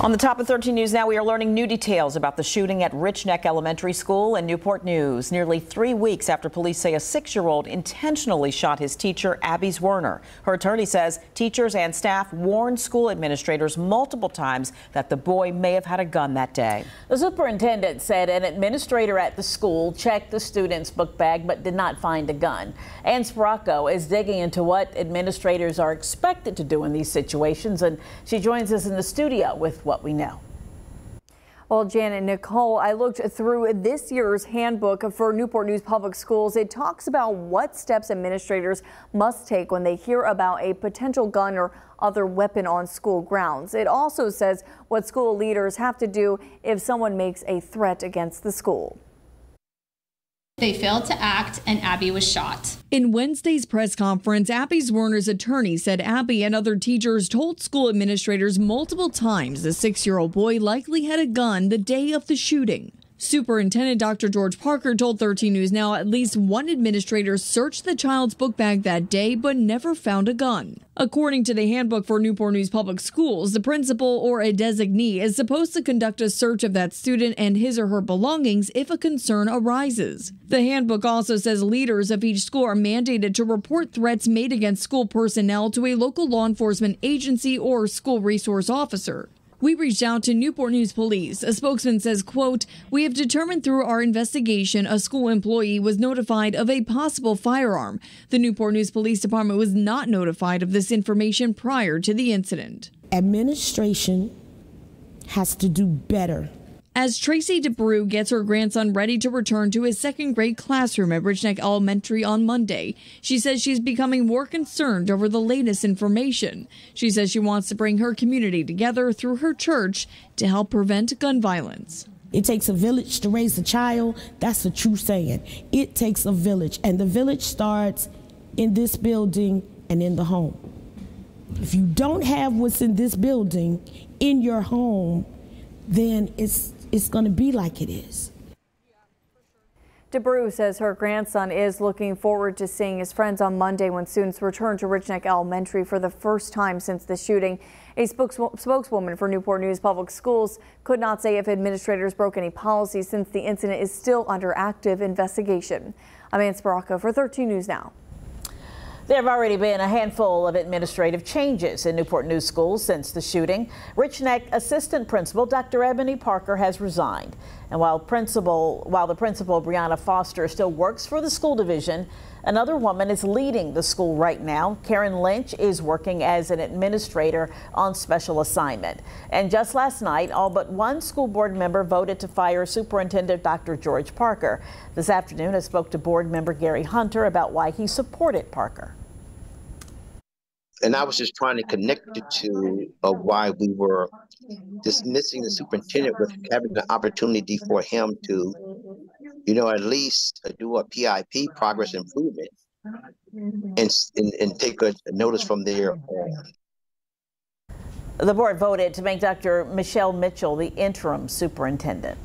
On the top of 13 News now, we are learning new details about the shooting at Richneck Elementary School in Newport News. Nearly 3 weeks after police say a 6-year-old intentionally shot his teacher, Abby Zwerner. Her attorney says teachers and staff warned school administrators multiple times that the boy may have had a gun that day. The superintendent said an administrator at the school checked the student's book bag but did not find a gun. Ann Sparacco is digging into what administrators are expected to do in these situations, and she joins us in the studio with what we know. Well, Jan and Nicole, I looked through this year's handbook for Newport News Public Schools. It talks about what steps administrators must take when they hear about a potential gun or other weapon on school grounds. It also says what school leaders have to do if someone makes a threat against the school. They failed to act and Abby was shot. In Wednesday's press conference, Abby Zwerner's attorney said Abby and other teachers told school administrators multiple times the 6-year-old boy likely had a gun the day of the shooting. Superintendent Dr. George Parker told 13 News Now at least one administrator searched the child's book bag that day but never found a gun. According to the handbook for Newport News Public Schools, the principal or a designee is supposed to conduct a search of that student and his or her belongings if a concern arises. The handbook also says leaders of each school are mandated to report threats made against school personnel to a local law enforcement agency or school resource officer. We reached out to Newport News Police. A spokesman says, quote, "We have determined through our investigation a school employee was notified of a possible firearm. The Newport News Police Department was not notified of this information prior to the incident." Administration has to do better. As Tracy DeBrew gets her grandson ready to return to his second-grade classroom at Richneck Elementary on Monday, she says she's becoming more concerned over the latest information. She says she wants to bring her community together through her church to help prevent gun violence. It takes a village to raise a child. That's a true saying. It takes a village, and the village starts in this building and in the home. If you don't have what's in this building in your home, then it's going to be like it is. DeBrew says her grandson is looking forward to seeing his friends on Monday when students return to Richneck Elementary for the first time since the shooting. A spokeswoman for Newport News Public Schools could not say if administrators broke any policies since the incident is still under active investigation. I'm Ann Sparacco for 13 News Now. There have already been a handful of administrative changes in Newport News schools since the shooting. Richneck Assistant Principal Dr. Ebony Parker has resigned. And while the principal, Brianna Foster, still works for the school division, another woman is leading the school right now. Karen Lynch is working as an administrator on special assignment. And just last night, all but one school board member voted to fire Superintendent Dr. George Parker. This afternoon, I spoke to board member Gary Hunter about why he supported Parker. And I was just trying to connect the two of why we were dismissing the superintendent with having the opportunity for him to, at least do a PIP, progress improvement, and take a notice from there on. The board voted to make Dr. Michelle Mitchell the interim superintendent.